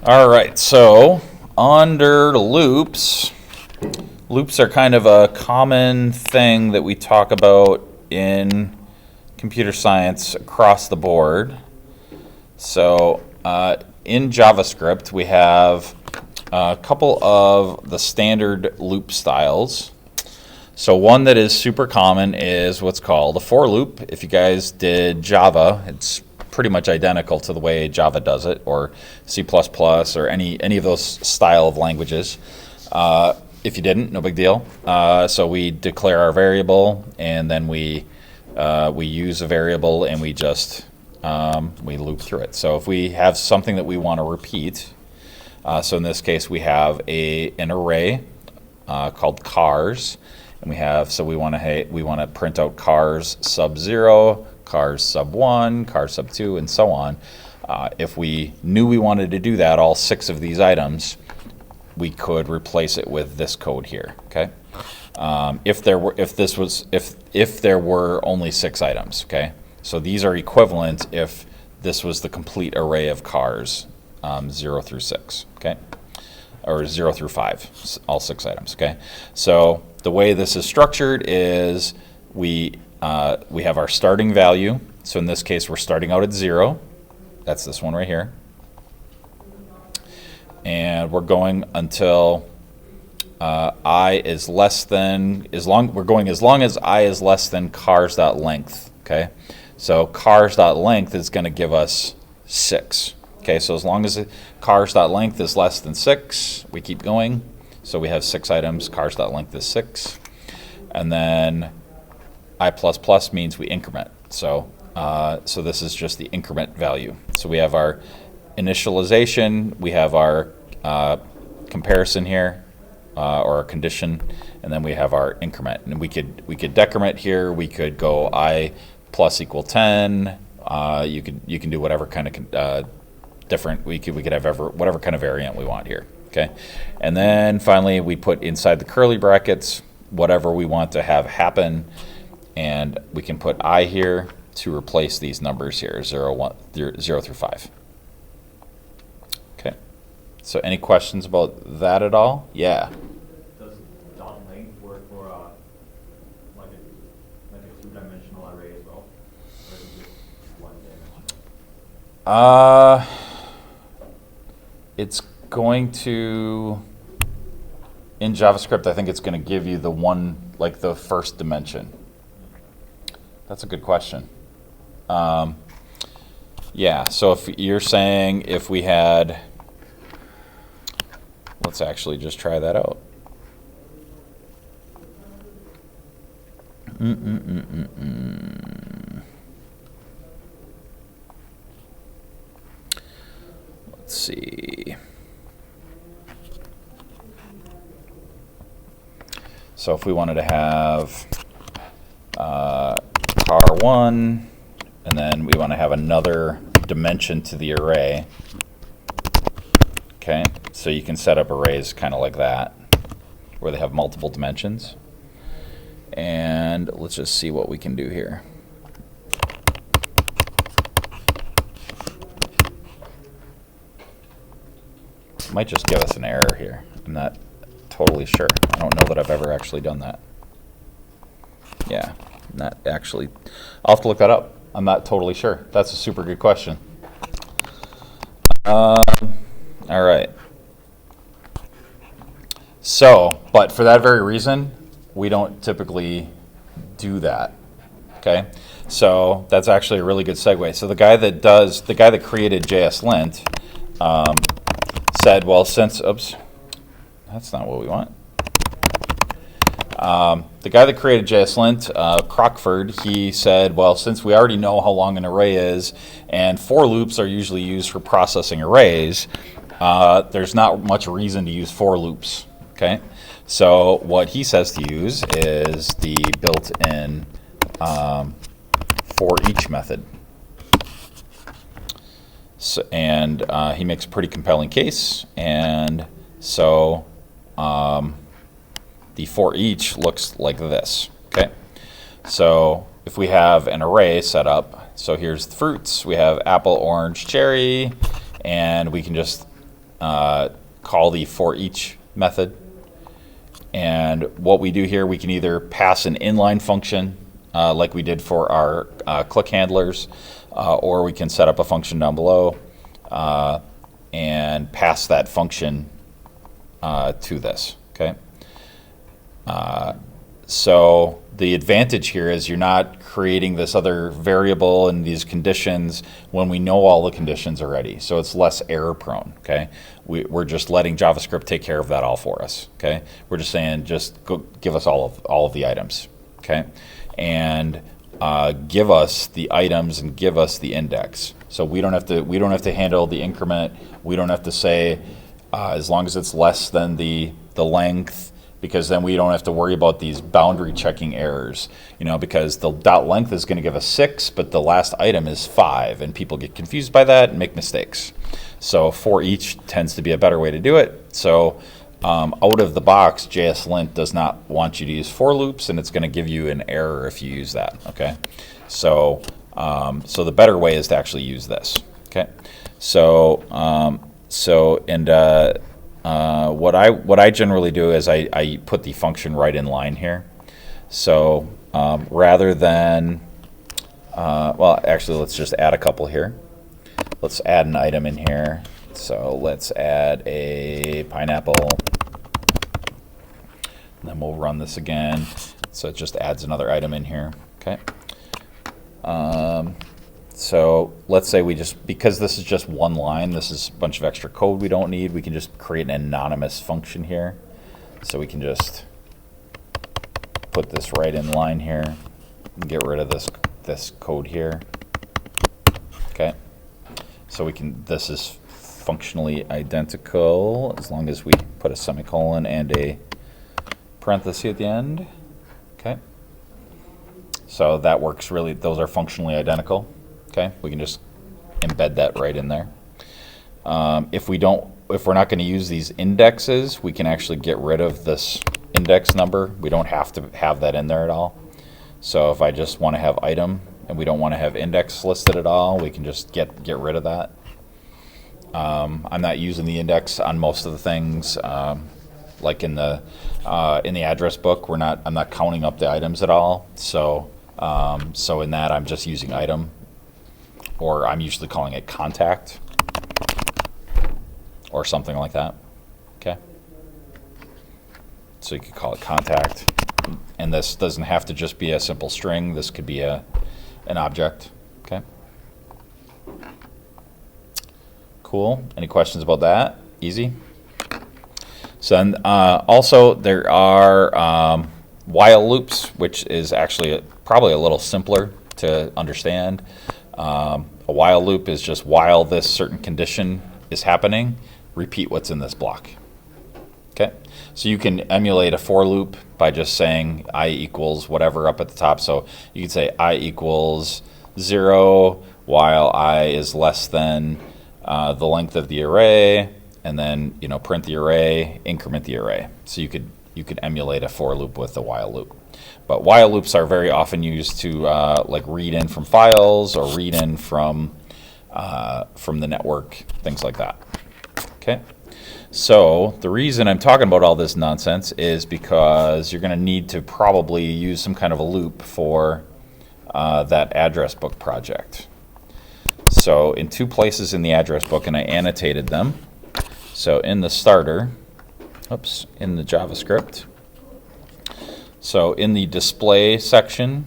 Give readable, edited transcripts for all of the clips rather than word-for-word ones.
All right, so under loops, loops are kind of a common thing that we talk about in computer science across the board. So in JavaScript, we have a couple of the standard loop styles. So one that is super common is what's called a for loop. If you guys did Java, it's pretty much identical to the way Java does it, or C++ or any of those style of languages. If you didn't, no big deal. So we declare our variable, and then we use a variable, and we just we loop through it. So if we have something that we want to repeat, so in this case we have an array called cars, and we want to print out cars sub 0, cars sub 1, cars sub 2, and so on. If we knew we wanted to do that, all 6 of these items, we could replace it with this code here. Okay, if there were only 6 items. Okay, so these are equivalent if this was the complete array of cars, 0 through 6. Okay, or 0 through 5, all 6 items. Okay, so the way this is structured is we have our starting value. So in this case, we're starting out at 0. That's this one right here. And we're going until I is less than, as long as I is less than cars.length. Okay, so cars.length is going to give us 6. Okay, so as long as cars.length is less than 6, we keep going. So we have 6 items, cars.length is 6. And then I++ means we increment. So this is just the increment value. So we have our initialization, we have our comparison here, or our condition, and then we have our increment. And we could decrement here. We could go I plus equal 10. You can do whatever kind of different. We could have whatever kind of variant we want here. Okay, and then finally we put inside the curly brackets whatever we want to have happen, and we can put I here to replace these numbers here, 0 through 5. Okay, so any questions about that at all? Yeah. Does dot length work for like a 2-dimensional array as well, or is it just 1-dimensional? It's going to, in JavaScript, I think it's going to give you the first dimension. That's a good question. Yeah, so if you're saying if we had, let's actually just try that out. Let's see. So if we wanted to have car 1, and then we want to have another dimension to the array. Okay, so you can set up arrays kind of like that, where they have multiple dimensions. And let's just see what we can do here. Might just give us an error here. I'm not totally sure. I don't know that I've ever actually done that. Yeah, not actually. I'll have to look that up. I'm not totally sure. That's a super good question. All right. So, but for that very reason, we don't typically do that. Okay, so that's actually a really good segue. So the guy that created JSLint said, well, since, oops, that's not what we want. The guy that created JSLint, Crockford, he said, well, since we already know how long an array is, and for loops are usually used for processing arrays, there's not much reason to use for loops. Okay, so what he says to use is the built-in for each method. So, and he makes a pretty compelling case, and so the for each looks like this. Okay, so if we have an array set up, so here's the fruits. We have apple, orange, cherry, and we can just call the for each method. And what we do here, we can either pass an inline function like we did for our click handlers, or we can set up a function down below and pass that function to this, okay? So the advantage here is you're not creating this other variable and these conditions when we know all the conditions already. So it's less error prone, okay? We're just letting JavaScript take care of that all for us, okay? We're just saying, just go give us all of the items, okay? And give us the items and give us the index. So we don't have to handle the increment. We don't have to say as long as it's less than the length, because then we don't have to worry about these boundary checking errors, because the dot length is going to give us 6, but the last item is 5, and people get confused by that and make mistakes. So for each tends to be a better way to do it. So out of the box, JSLint does not want you to use for loops, and it's going to give you an error if you use that. Okay, so the better way is to actually use this. Okay, what I generally do is I put the function right in line here. So rather than, well, actually, let's just add a couple here. Let's add an item in here. So let's add a pineapple. And then we'll run this again. So it just adds another item in here. Okay. So let's say because this is just one line, this is a bunch of extra code we don't need, we can just create an anonymous function here. So we can just put this right in line here and get rid of this code here. Okay. So this is functionally identical as long as we put a semicolon and a parenthesis at the end. Okay. So that works really, those are functionally identical. Okay, we can just embed that right in there. If we're not going to use these indexes, we can actually get rid of this index number. We don't have to have that in there at all. So if I just want to have item and we don't want to have index listed at all, we can just get rid of that. I'm not using the index on most of the things. Like in the address book, I'm not counting up the items at all. So in that, I'm just using item. Or I'm usually calling it contact or something like that. Okay. So you could call it contact. And this doesn't have to just be a simple string. This could be an object. Okay. Cool. Any questions about that? Easy. So then also there are while loops, which is actually probably a little simpler to understand. A while loop is just while this certain condition is happening, repeat what's in this block. Okay, so you can emulate a for loop by just saying I equals whatever up at the top. So you can say I equals 0 while I is less than the length of the array, and then print the array, increment the array. So you could emulate a for loop with a while loop. But while loops are very often used to like read in from files or read in from the network, things like that. Okay. So the reason I'm talking about all this nonsense is because you're going to need to probably use some kind of a loop for that address book project. So in 2 places in the address book, and I annotated them. So in the starter, in the JavaScript. So in the display section,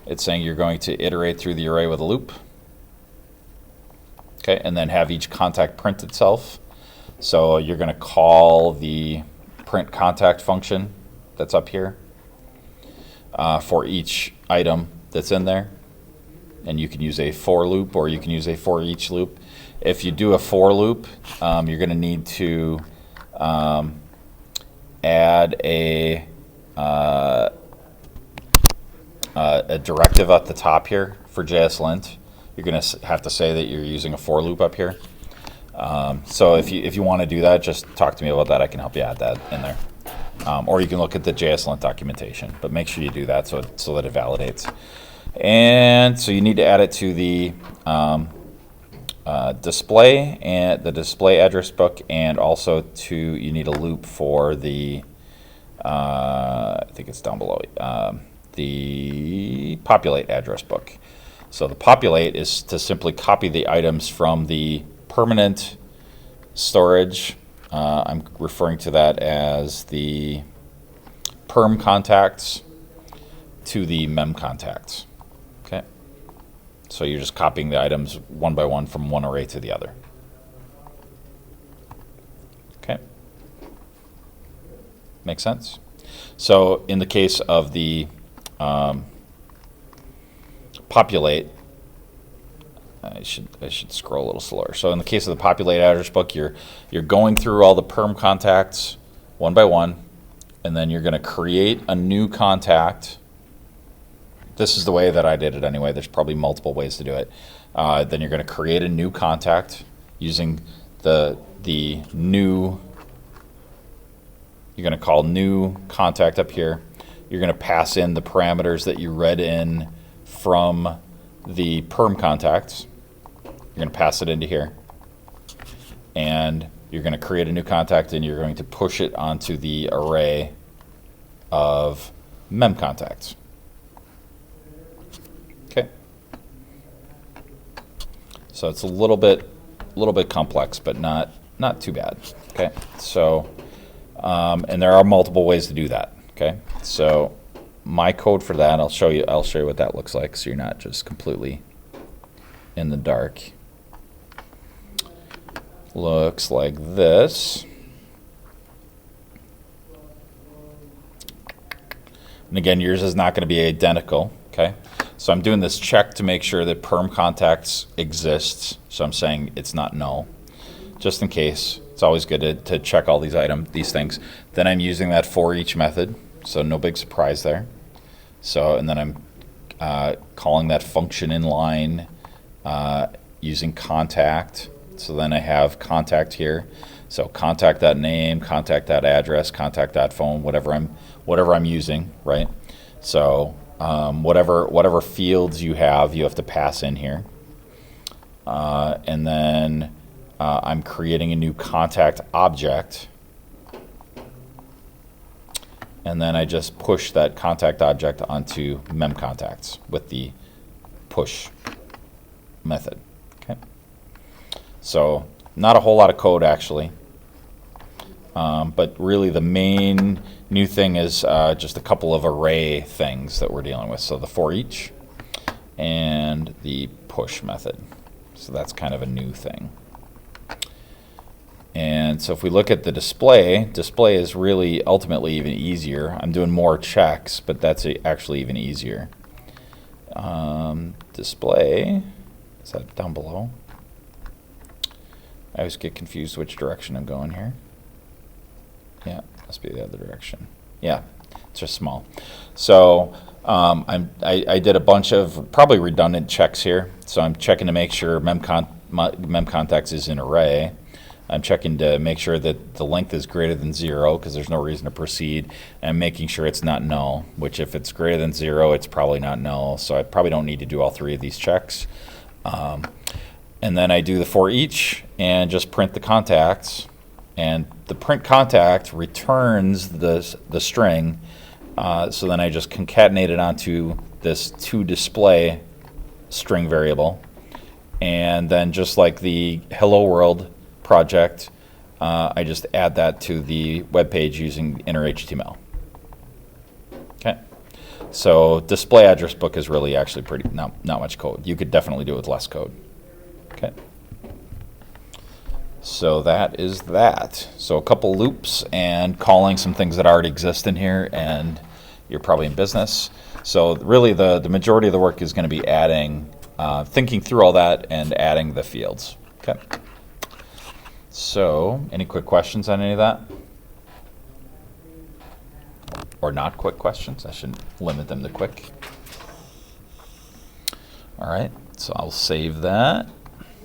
it's saying you're going to iterate through the array with a loop. Okay, and then have each contact print itself. So you're going to call the print contact function that's up here for each item that's in there. And you can use a for loop or you can use a for each loop. If you do a for loop, you're going to need to add a directive at the top here for JSLint. You're going to have to say that you're using a for loop up here. So if you want to do that, just talk to me about that. I can help you add that in there. Or you can look at the JSLint documentation, but make sure you do that so that it validates. And so you need to add it to the display and the display address book, and also you need a loop for the I think it's down below, the populate address book. So the populate is to simply copy the items from the permanent storage. I'm referring to that as the perm contacts to the mem contacts. Okay. So you're just copying the items one by one from one array to the other. Okay. Make sense? So in the case of the populate, I should scroll a little slower. So in the case of the populate address book, you're going through all the perm contacts one by one, and then you're going to create a new contact. This is the way that I did it anyway. There's probably multiple ways to do it. Then you're going to create a new contact using the new. You're going to call new contact up here. You're going to pass in the parameters that you read in from the perm contacts. You're going to pass it into here. And you're going to create a new contact, and you're going to push it onto the array of mem contacts. Okay. So it's a little bit complex, but not too bad. Okay. So and there are multiple ways to do that. Okay. So my code for that, I'll show you what that looks like, so you're not just completely in the dark. Looks like this. And again, yours is not going to be identical. Okay. So I'm doing this check to make sure that perm contacts exists. So I'm saying it's not null, just in case. It's always good to check all these things. Then I'm using that for each method, so no big surprise there. So, and then I'm calling that function in line using contact. So then I have contact here. So contact.name, contact.address, contact.phone, whatever I'm using, right? So whatever fields you have to pass in here. And then I'm creating a new contact object, and then I just push that contact object onto mem contacts with the push method. Okay. So not a whole lot of code actually, but really the main new thing is just a couple of array things that we're dealing with. So the for each and the push method. So that's kind of a new thing. And so if we look at the display is really ultimately even easier. I'm doing more checks, but that's actually even easier. Display, is that down below? I always get confused which direction I'm going here. Yeah, must be the other direction. Yeah, it's just small. So I did a bunch of probably redundant checks here. So I'm checking to make sure mem contacts is an array. I'm checking to make sure that the length is greater than 0, because there's no reason to proceed. And I'm making sure it's not null, which if it's greater than 0, it's probably not null. So I probably don't need to do all three of these checks. And then I do the for each and just print the contacts. And the print contact returns the string. So then I just concatenate it onto this toDisplay string variable. And then just like the hello world project, I just add that to the web page using inner HTML. Okay, so display address book is really actually pretty not much code. You could definitely do it with less code. Okay, so that is that. So a couple loops and calling some things that already exist in here, and you're probably in business. So really the majority of the work is going to be adding, thinking through all that and adding the fields. Okay. So, any quick questions on any of that? Or not quick questions? I shouldn't limit them to quick. All right, so I'll save that.